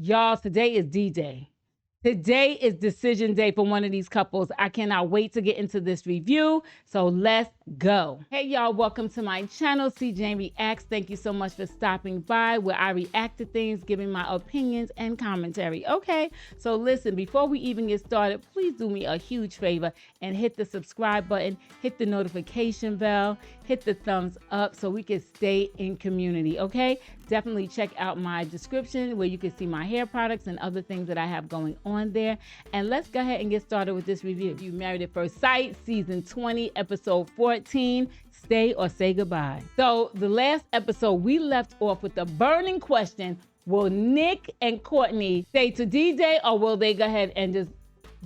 Y'all, today is D-Day. Today is decision day for one of these couples. I cannot wait to get into this review, so let's go. Hey y'all, welcome to my channel, seejanereacts. Thank you so much for stopping by, where I react to things, giving my opinions and commentary. Okay, so listen, before we even get started, please do me a huge favor and hit the subscribe button, hit the notification bell, hit the thumbs up so we can stay in community, okay? Definitely check out my description where you can see my hair products and other things that I have going on there. And let's go ahead and get started with this review. You Married at First Sight, season 20, episode 14, Stay or Say Goodbye. So the last episode, we left off with the burning question, will Nick and Courtney stay to D-Day, or will they go ahead and just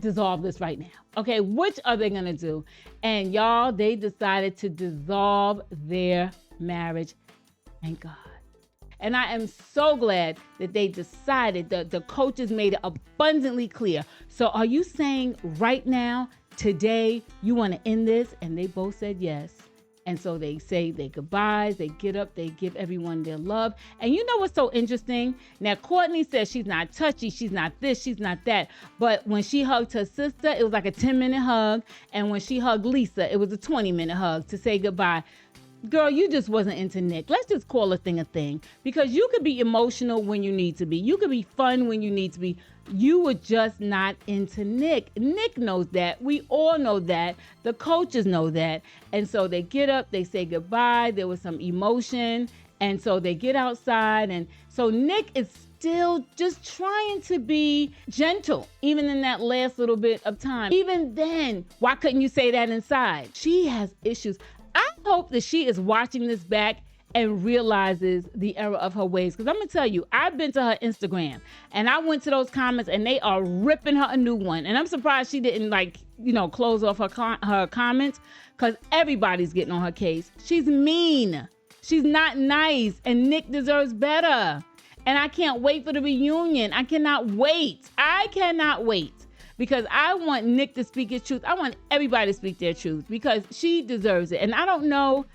dissolve this right now? Okay, which are they gonna do? And y'all, they decided to dissolve their marriage. Thank God. And I am so glad that they decided, the coaches made it abundantly clear. So are you saying right now, today, you want to end this? And they both said yes. And so they say their goodbyes, they get up, they give everyone their love. And you know what's so interesting? Now, Courtney says she's not touchy, she's not this, she's not that. But when she hugged her sister, it was like a 10-minute hug. And when she hugged Lisa, it was a 20-minute hug to say goodbye. Girl, you just wasn't into Nick. Let's just call a thing, because you could be emotional when you need to be. You could be fun when you need to be. You were just not into Nick. Nick knows that. We all know that. The coaches know that. And so they get up, they say goodbye. There was some emotion. And so they get outside. And so Nick is still just trying to be gentle, even in that last little bit of time. Even then, why couldn't you say that inside? She has issues. I hope that she is watching this back and realizes the error of her ways. Because I'm going to tell you, I've been to her Instagram and I went to those comments and they are ripping her a new one. And I'm surprised she didn't, close off her comments, because everybody's getting on her case. She's mean. She's not nice. And Nick deserves better. And I can't wait for the reunion. I cannot wait. Because I want Nick to speak his truth. I want everybody to speak their truth, because she deserves it. And I don't know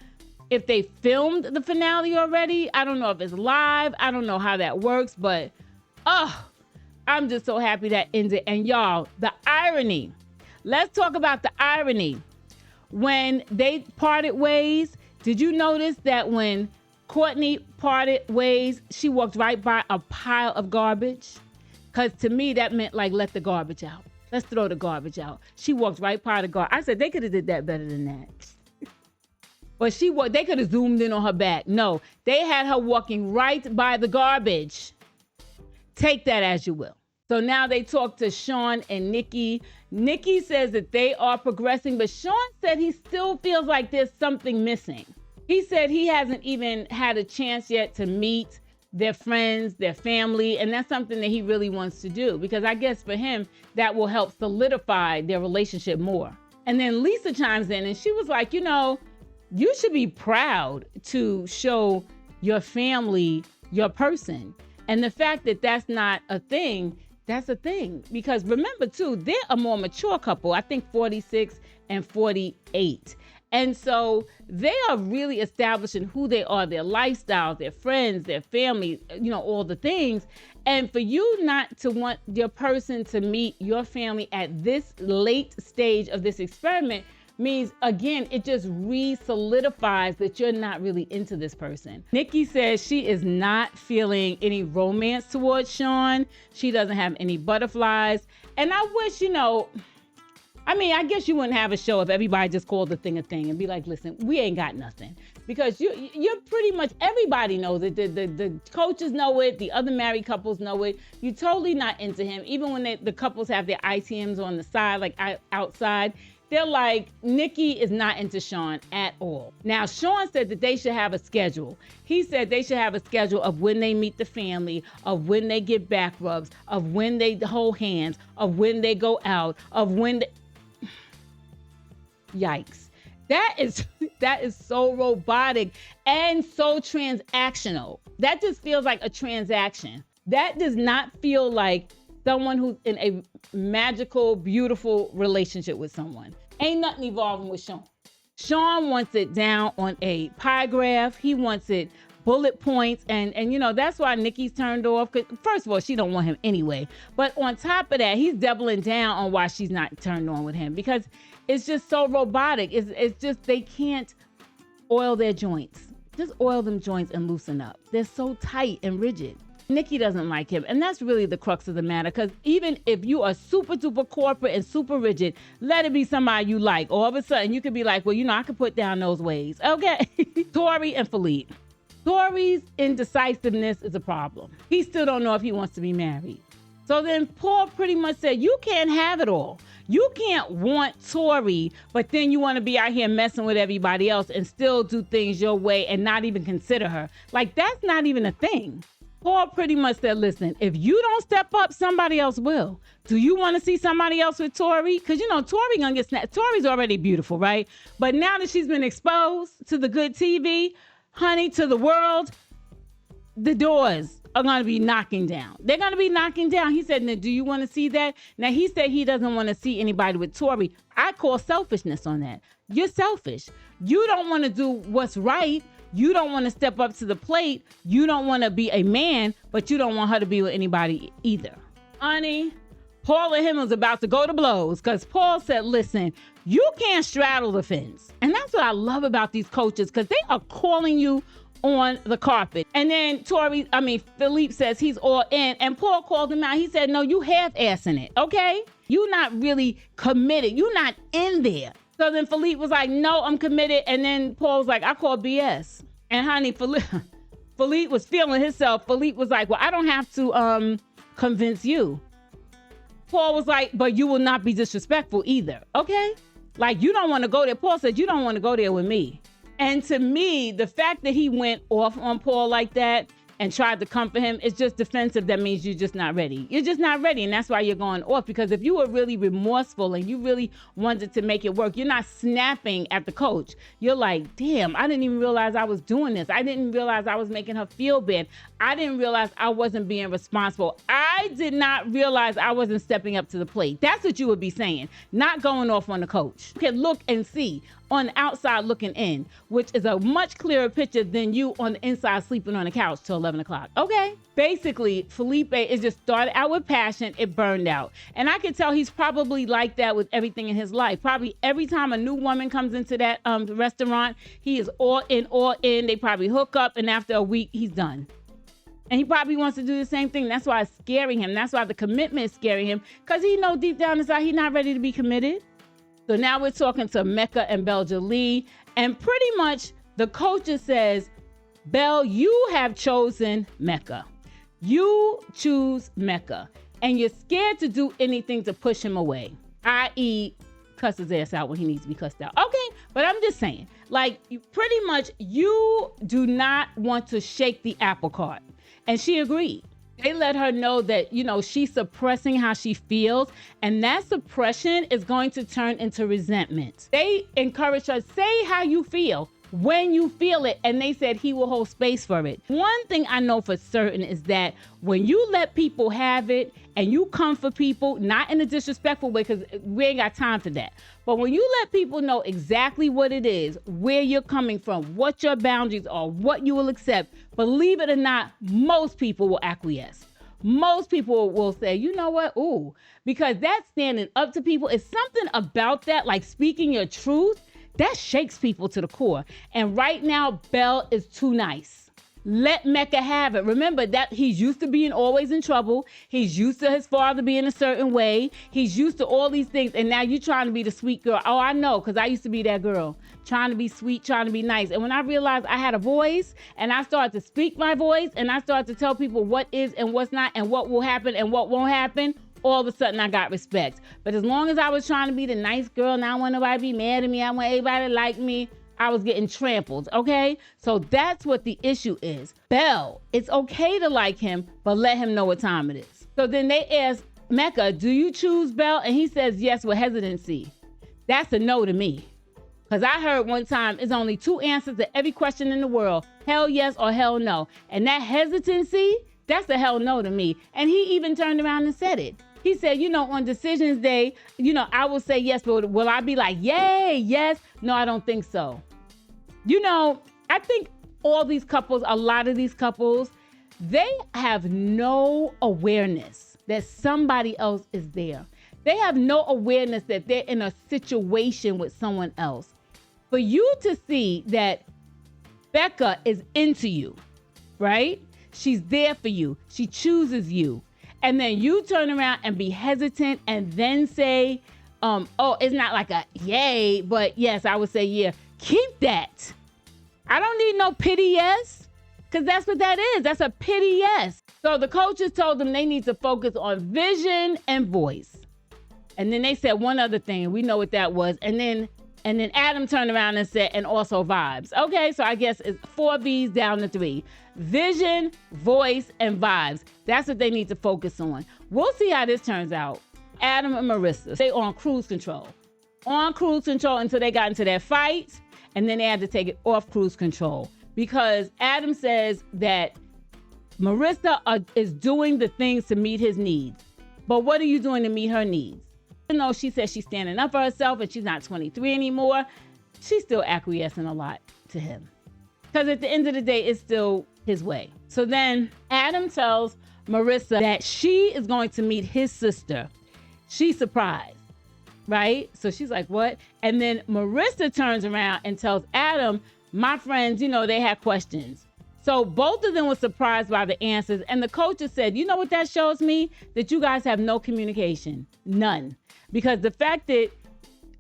if they filmed the finale already. I don't know if it's live. I don't know how that works, but I'm just so happy that ended. And y'all, the irony. Let's talk about the irony. When they parted ways, did you notice that when Courtney parted ways, she walked right by a pile of garbage? Because to me, that meant let the garbage out. Let's throw the garbage out. She walked right by the garbage. I said they could have did that better than that. But they could have zoomed in on her back. No, they had her walking right by the garbage. Take that as you will. So now they talk to Shawn and Nikki. Nikki says that they are progressing, but Shawn said he still feels like there's something missing. He said he hasn't even had a chance yet to meet their friends, their family, and that's something that he really wants to do, because I guess for him, that will help solidify their relationship more. And then Lisa chimes in and she was like, you should be proud to show your family your person. And the fact that that's not a thing, that's a thing. Because remember too, they're a more mature couple, I think 46 and 48. And so they are really establishing who they are, their lifestyles, their friends, their family, all the things. And for you not to want your person to meet your family at this late stage of this experiment means, again, it just re-solidifies that you're not really into this person. Nikki says she is not feeling any romance towards Shawn. She doesn't have any butterflies. And I wish, I guess you wouldn't have a show if everybody just called the thing a thing and be like, listen, we ain't got nothing. Because you're pretty much, everybody knows it. The coaches know it. The other married couples know it. You're totally not into him. Even when the couples have their ITMs on the side, outside, they're like, Nikki is not into Shawn at all. Now, Shawn said that they should have a schedule. He said they should have a schedule of when they meet the family, of when they get back rubs, of when they hold hands, of when they go out, of when they... Yikes. That is so robotic and so transactional. That just feels like a transaction. That does not feel like someone who's in a magical, beautiful relationship with someone. Ain't nothing evolving with Shawn. Shawn wants it down on a pie graph. He wants it bullet points. And you know, that's why Nikki's turned off. 'Cause first of all, she don't want him anyway. But on top of that, he's doubling down on why she's not turned on with him, because it's just so robotic. It's just, they can't oil their joints. Just oil them joints and loosen up. They're so tight and rigid. Nikki doesn't like him, and that's really the crux of the matter, because even if you are super duper corporate and super rigid, let it be somebody you like. All of a sudden, you could be like, well, you know, I could put down those ways. Okay. Tori and Felipe. Tori's indecisiveness is a problem. He still don't know if he wants to be married. So then Paul pretty much said, you can't have it all. You can't want Tori, but then you want to be out here messing with everybody else and still do things your way and not even consider her. Like, that's not even a thing. Paul pretty much said, listen, if you don't step up, somebody else will. Do you want to see somebody else with Tori? Because, you know, Tori gonna get snapped. Tori's already beautiful, right? But now that she's been exposed to the good TV, honey, to the world, the doors are going to be knocking down. They're going to be knocking down. He said, now, do you want to see that? Now, he said he doesn't want to see anybody with Tori. I call selfishness on that. You're selfish. You don't want to do what's right. You don't want to step up to the plate. You don't want to be a man, but you don't want her to be with anybody either. Honey, Paul and him was about to go to blows, because Paul said, listen, you can't straddle the fence. And that's what I love about these coaches, because they are calling you on the carpet. And then Felipe says he's all in, and Paul called him out. He said, no, you half-assing it, okay? You're not really committed. You're not in there. So then Felipe was like, no, I'm committed. And then Paul was like, I call BS. And honey, Felipe was feeling himself. Felipe was like, well, I don't have to convince you. Paul was like, but you will not be disrespectful either, okay? Like, you don't want to go there. Paul said, you don't want to go there with me. And to me, the fact that he went off on Paul like that and tried to comfort him is just defensive. That means you're just not ready. You're just not ready. And that's why you're going off. Because if you were really remorseful and you really wanted to make it work, you're not snapping at the coach. You're like, damn, I didn't even realize I was doing this. I didn't realize I was making her feel bad. I didn't realize I wasn't being responsible. I did not realize I wasn't stepping up to the plate. That's what you would be saying, not going off on the coach. You can look and see on the outside looking in, which is a much clearer picture than you on the inside sleeping on the couch till 11 o'clock. Okay. Basically, Felipe is just started out with passion. It burned out. And I can tell he's probably like that with everything in his life. Probably every time a new woman comes into that restaurant, he is all in. They probably hook up, and after a week, he's done. And he probably wants to do the same thing. That's why it's scaring him. That's why the commitment is scaring him, because he knows deep down inside he's not ready to be committed. So now we're talking to Mecca and Belja, and pretty much the coach says, Belle, you have chosen Mecca. You choose Mecca, and you're scared to do anything to push him away, i.e. cuss his ass out when he needs to be cussed out. Okay, but I'm just saying, like, pretty much you do not want to shake the apple cart. And she agreed. They let her know that, you know, she's suppressing how she feels, and that suppression is going to turn into resentment. They encourage her, say how you feel when you feel it, and they said he will hold space for it. One thing I know for certain is that when you let people have it and you come for people, not in a disrespectful way, because we ain't got time for that, but when you let people know exactly what it is, where you're coming from, what your boundaries are, what you will accept, believe it or not, most people will acquiesce. Most people will say, you know what, ooh, because that's standing up to people. It's something about that, like speaking your truth, that shakes people to the core. And right now, Belle is too nice. Let Mecca have it. Remember that he's used to being always in trouble. He's used to his father being a certain way. He's used to all these things. And now you're trying to be the sweet girl. Oh, I know, because I used to be that girl. Trying to be sweet, trying to be nice. And when I realized I had a voice, and I started to speak my voice, and I started to tell people what is and what's not, and what will happen and what won't happen, all of a sudden I got respect. But as long as I was trying to be the nice girl and I want nobody to be mad at me, I want everybody to like me, I was getting trampled, okay? So that's what the issue is. Belle, it's okay to like him, but let him know what time it is. So then they asked Mecca, do you choose Belle? And he says yes with hesitancy. That's a no to me. Because I heard one time, it's only two answers to every question in the world, hell yes or hell no. And that hesitancy, that's a hell no to me. And he even turned around and said it. He said, you know, on decisions day, you know, I will say yes, but will I be like, yay, yes? No, I don't think so. You know, I think all these couples, a lot of these couples, they have no awareness that somebody else is there. They have no awareness that they're in a situation with someone else. For you to see that Becca is into you, right? She's there for you. She chooses you. And then you turn around and be hesitant and then say, oh, it's not like a yay, but yes, I would say, yeah, keep that. I don't need no pity yes, because that's what that is. That's a pity yes. So the coaches told them they need to focus on vision and voice. And then they said one other thing. We know what that was. And then Adam turned around and said, and also vibes. Okay, so I guess it's 4 V's down to 3. Vision, voice, and vibes. That's what they need to focus on. We'll see how this turns out. Adam and Marissa, they on cruise control. On cruise control until they got into their fight, and then they had to take it off cruise control. Because Adam says that Marissa is doing the things to meet his needs. But what are you doing to meet her needs? Even though she says she's standing up for herself and she's not 23 anymore, she's still acquiescing a lot to him. Because at the end of the day, it's still his way. So then Adam tells Marissa that she is going to meet his sister. She's surprised, right? So she's like, what? And then Marissa turns around and tells Adam, my friends, they had questions. So both of them were surprised by the answers. And the coaches said, you know what that shows me? That you guys have no communication. None. Because the fact that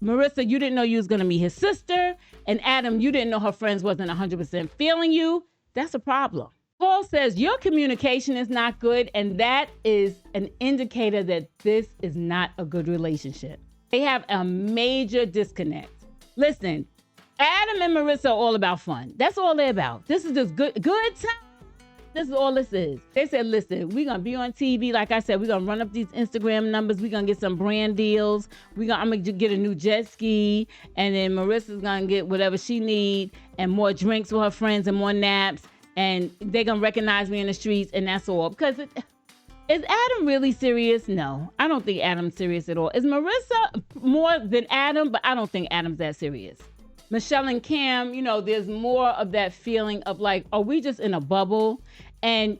Marissa, you didn't know you was going to meet his sister, and Adam, you didn't know her friends wasn't 100% feeling you, that's a problem. Paul says your communication is not good, and that is an indicator that this is not a good relationship. They have a major disconnect. Listen, Adam and Marissa are all about fun. That's all they're about. This is just good time. This is all this is. They said, listen, we're going to be on TV. Like I said, we're going to run up these Instagram numbers. We're going to get some brand deals. I'm going to get a new jet ski. And then Marissa's going to get whatever she need and more drinks with her friends and more naps. And they're going to recognize me in the streets. And that's all. Because is Adam really serious? No, I don't think Adam's serious at all. Is Marissa more than Adam? But I don't think Adam's that serious. Michelle and Cam, there's more of that feeling of like, are we just in a bubble? And,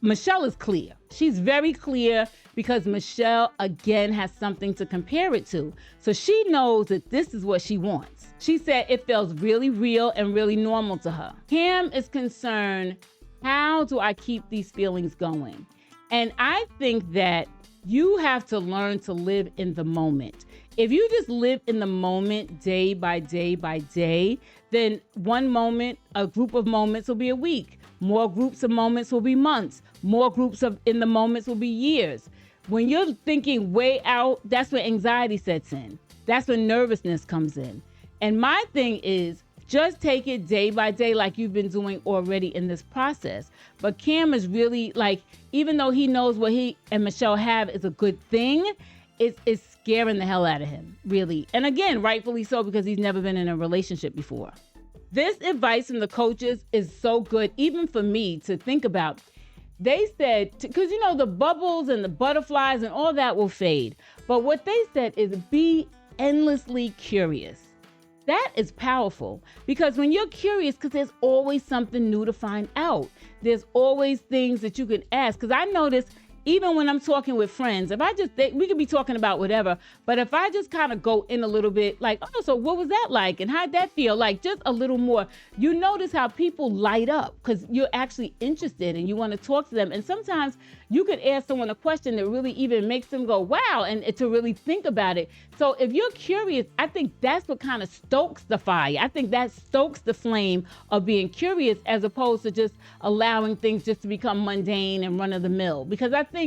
Michelle is clear. She's very clear because Michelle, again, has something to compare it to. So she knows that this is what she wants. She said it feels really real and really normal to her. Cam is concerned, how do I keep these feelings going? And I think that you have to learn to live in the moment. If you just live in the moment day by day by day, then one moment, a group of moments will be a week. More groups of moments will be months. More groups in the moments will be years. When you're thinking way out, that's when anxiety sets in. That's when nervousness comes in. And my thing is, just take it day by day like you've been doing already in this process. But Cam is really like, even though he knows what he and Michelle have is a good thing, it's scaring the hell out of him, really. And again, rightfully so, because he's never been in a relationship before. This advice from the coaches is so good, even for me to think about. They said, because the bubbles and the butterflies and all that will fade. But what they said is be endlessly curious. That is powerful because when you're curious, because there's always something new to find out. There's always things that you can ask. Because I notice even when I'm talking with friends, we could be talking about whatever, but if I just kind of go in a little bit like, oh, so what was that like? And how'd that feel? Like just a little more, you notice how people light up because you're actually interested and you want to talk to them. And sometimes you could ask someone a question that really even makes them go, wow, and to really think about it. So if you're curious, I think that's what kind of stokes the fire. I think that stokes the flame of being curious as opposed to just allowing things just to become mundane and run of the mill. Because I think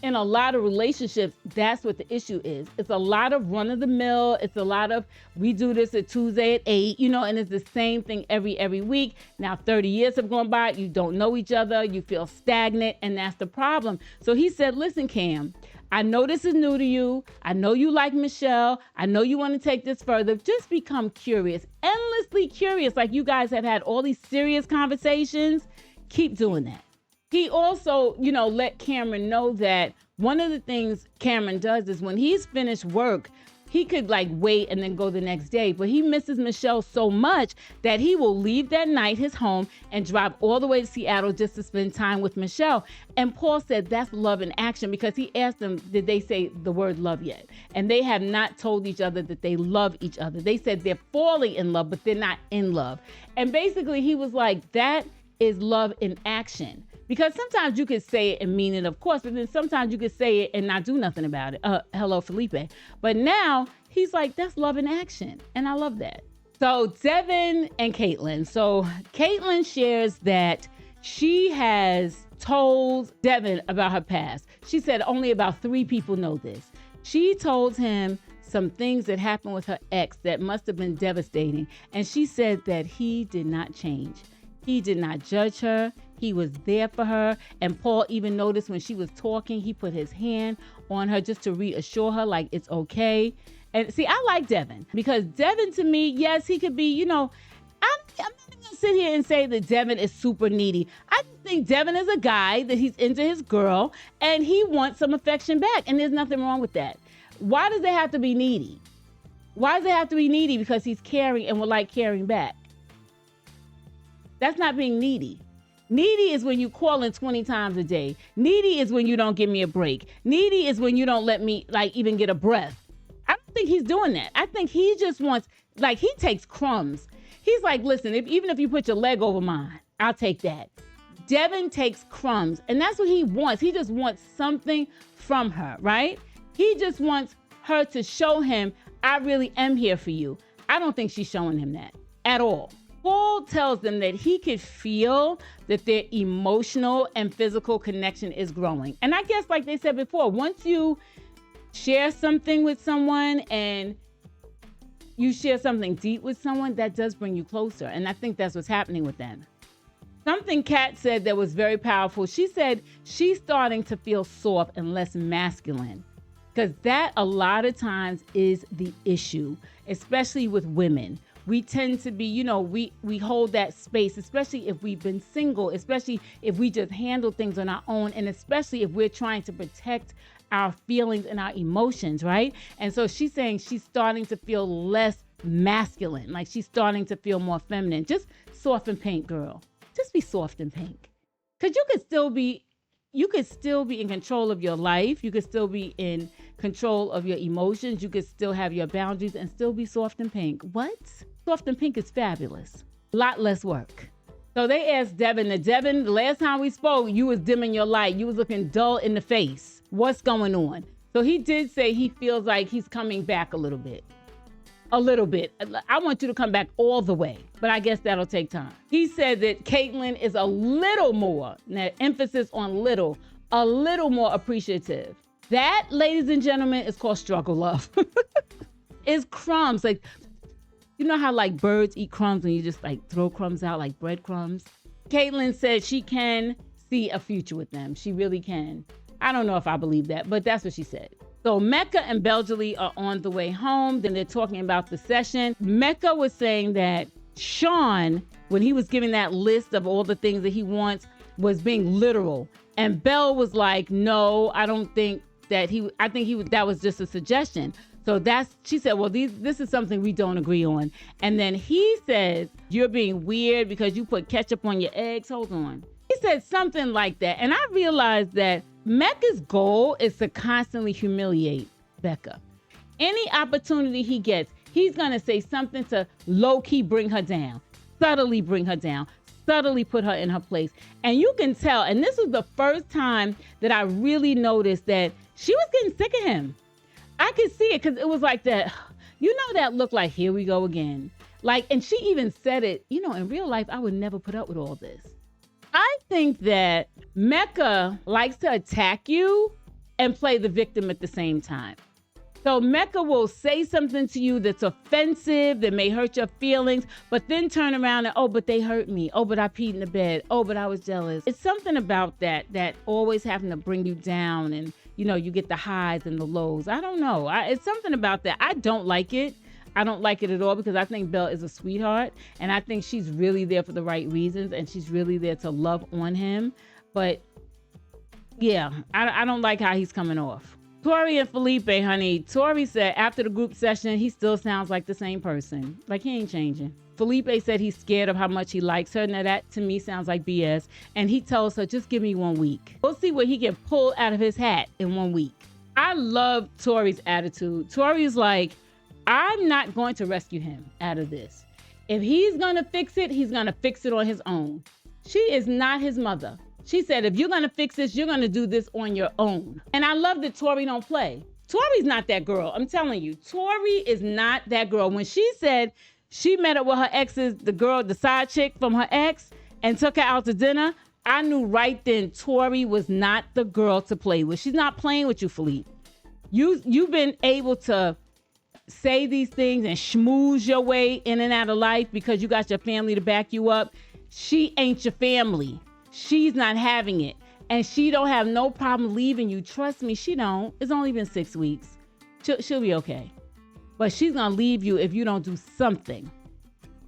in a lot of relationships, that's what the issue is. It's a lot of run of the mill. It's a lot of, we do this at Tuesday at 8, and it's the same thing every week. Now, 30 years have gone by. You don't know each other. You feel stagnant, and that's the problem. So he said, listen, Cam, I know this is new to you. I know you like Michelle. I know you want to take this further. Just become curious, endlessly curious. Like you guys have had all these serious conversations. Keep doing that. He also, let Cameron know that one of the things Cameron does is when he's finished work, he could like wait and then go the next day. But he misses Michelle so much that he will leave that night his home and drive all the way to Seattle just to spend time with Michelle. And Paul said that's love in action, because he asked them, did they say the word love yet? And they have not told each other that they love each other. They said they're falling in love, but they're not in love. And basically he was like, that is love in action. Because sometimes you could say it and mean it, of course, but then sometimes you could say it and not do nothing about it. Hello, Felipe. But now he's like, that's love in action. And I love that. So Devon and Caitlyn. So Caitlyn shares that she has told Devon about her past. She said only about 3 people know this. She told him some things that happened with her ex that must have been devastating. And she said that he did not change. He did not judge her. He was there for her. And Paul even noticed when she was talking, he put his hand on her just to reassure her, like, it's okay. And see, I like Devon, because Devon, to me, yes, he could be, I'm not going to sit here and say that Devon is super needy. I think Devon is a guy that he's into his girl and he wants some affection back. And there's nothing wrong with that. Why does it have to be needy? Why does it have to be needy? Because he's caring and would like caring back. That's not being needy. Needy is when you call in 20 times a day. Needy is when you don't give me a break. Needy is when you don't let me like even get a breath. I don't think he's doing that. I think he just wants, like, he takes crumbs. He's like, listen, even if you put your leg over mine, I'll take that. Devon takes crumbs, and that's what he wants. He just wants something from her, right? He just wants her to show him, I really am here for you. I don't think she's showing him that at all. Paul tells them that he could feel that their emotional and physical connection is growing. And I guess, like they said before, once you share something with someone and you share something deep with someone, that does bring you closer. And I think that's what's happening with them. Something Kat said that was very powerful. She said she's starting to feel soft and less masculine, because that a lot of times is the issue, especially with women. We tend to be, we hold that space, especially if we've been single, especially if we just handle things on our own, and especially if we're trying to protect our feelings and our emotions, right? And so she's saying she's starting to feel less masculine, like she's starting to feel more feminine. Just soft and pink, girl. Just be soft and pink. Because you could still be in control of your life. You could still be in control of your emotions. You could still have your boundaries and still be soft and pink. What? Soft and pink is fabulous. A lot less work. So they asked Devon, the last time we spoke, you was dimming your light. You was looking dull in the face. What's going on? So he did say he feels like he's coming back a little bit. A little bit. I want you to come back all the way, but I guess that'll take time. He said that Caitlyn is a little more, that emphasis on little, a little more appreciative. That, ladies and gentlemen, is called struggle love. It's crumbs. Like, you know how like birds eat crumbs and you just like throw crumbs out like breadcrumbs? Caitlyn said she can see a future with them. She really can. I don't know if I believe that, but that's what she said. So Mecca and Belgely are on the way home. Then they're talking about the session. Mecca was saying that Shawn, when he was giving that list of all the things that he wants, was being literal. And Belle was like, no, I don't think that that was just a suggestion. So she said, well, this is something we don't agree on. And then he says, you're being weird because you put ketchup on your eggs. Hold on. He said something like that. And I realized that Mecca's goal is to constantly humiliate Becca. Any opportunity he gets, he's going to say something to low-key bring her down, subtly bring her down, subtly put her in her place. And you can tell, and this was the first time that I really noticed that she was getting sick of him. I could see it because it was like that, that look like, here we go again. Like, and she even said it, in real life, I would never put up with all this. I think that Mecca likes to attack you and play the victim at the same time. So Mecca will say something to you that's offensive, that may hurt your feelings, but then turn around and, oh, but they hurt me. Oh, but I peed in the bed. Oh, but I was jealous. It's something about that always having to bring you down, and, you get the highs and the lows. I don't know. It's something about that. I don't like it. I don't like it at all, because I think Belle is a sweetheart, and I think she's really there for the right reasons, and she's really there to love on him. But yeah, I don't like how he's coming off. Tori and Felipe, honey. Tori said after the group session, he still sounds like the same person. Like he ain't changing. Felipe said he's scared of how much he likes her. Now that to me sounds like BS. And he tells her, just give me 1 week. We'll see what he can pull out of his hat in 1 week. I love Tori's attitude. Tori's like, I'm not going to rescue him out of this. If he's going to fix it, he's going to fix it on his own. She is not his mother. She said, if you're going to fix this, you're going to do this on your own. And I love that Tori don't play. Tori's not that girl. I'm telling you, Tori is not that girl. When she said she met up with her exes, the girl, the side chick from her ex, and took her out to dinner, I knew right then Tori was not the girl to play with. She's not playing with you, Felipe. You've been able to say these things and schmooze your way in and out of life because you got your family to back you up. She ain't your family. She's not having it. And she don't have no problem leaving you. Trust me, she don't. It's only been 6 weeks. She'll be okay. But she's going to leave you if you don't do something.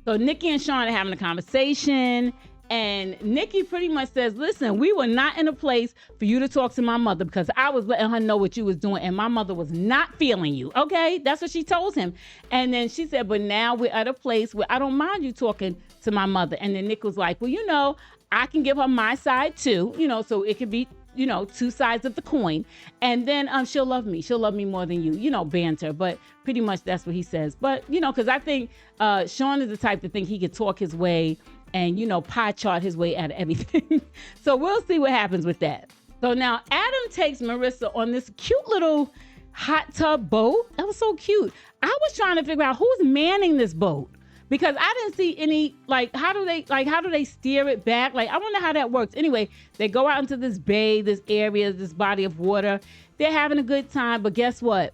So Nikki and Shawn are having a conversation. And Nikki pretty much says, listen, we were not in a place for you to talk to my mother because I was letting her know what you was doing and my mother was not feeling you. Okay, that's what she told him. And then she said, but now we're at a place where I don't mind you talking to my mother. And then Nick was like, well, you know, I can give her my side too, you know, so it could be, you know, 2 sides of the coin. And then she'll love me. She'll love me more than you, you know, banter. But pretty much that's what he says. But, you know, because I think Shawn is the type to think he could talk his way and, you know, pie chart his way out of everything. So we'll see what happens with that. So now Adam takes Marissa on this cute little hot tub boat. That was so cute. I was trying to figure out who's manning this boat because I didn't see any, how do they steer it back? Like, I wonder how that works. Anyway, they go out into this bay, this area, this body of water. They're having a good time, but guess what?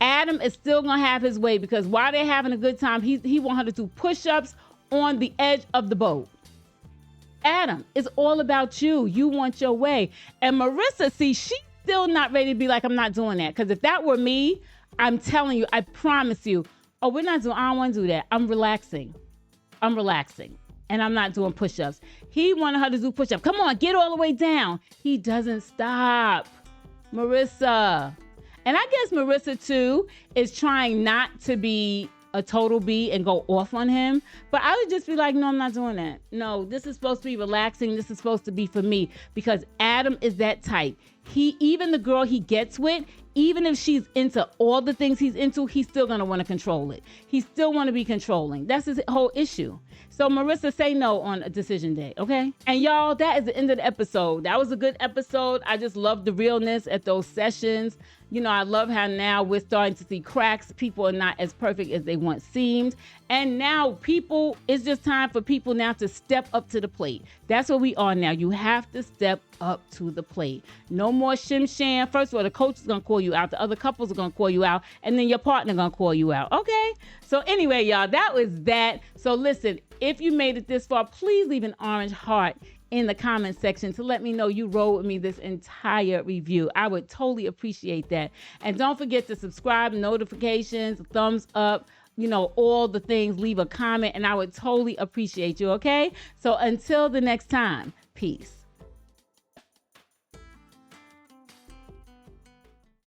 Adam is still gonna have his way because while they're having a good time, he want her to do push-ups on the edge of the boat. Adam, it's all about you. You want your way. And Marissa, see, she's still not ready to be like, I'm not doing that. Because if that were me, I'm telling you, I promise you, oh, I don't want to do that. I'm relaxing. And I'm not doing push-ups. He wanted her to do push-ups. Come on, get all the way down. He doesn't stop. Marissa. And I guess Marissa, too, is trying not to be a total B and go off on him. But I would just be like, no, I'm not doing that. No, this is supposed to be relaxing. This is supposed to be for me because Adam is that type. Even the girl he gets with, even if she's into all the things he's into, he's still going to want to control it. He still want to be controlling. That's his whole issue. So Marissa, say no on a decision day, okay? And y'all, that is the end of the episode. That was a good episode. I just love the realness at those sessions. You know, I love how now we're starting to see cracks. People are not as perfect as they once seemed. And now it's just time for people now to step up to the plate. That's where we are now. You have to step up to the plate. No more shim sham. First of all, the coach is going to call you out. The other couples are going to call you out. And then your partner going to call you out. Okay? So anyway, y'all, that was that. So listen, if you made it this far, please leave an orange heart in the comment section to let me know you rode with me this entire review. I would totally appreciate that. And don't forget to subscribe, notifications, thumbs up, you know, all the things, leave a comment, and I would totally appreciate you, okay? So until the next time, peace.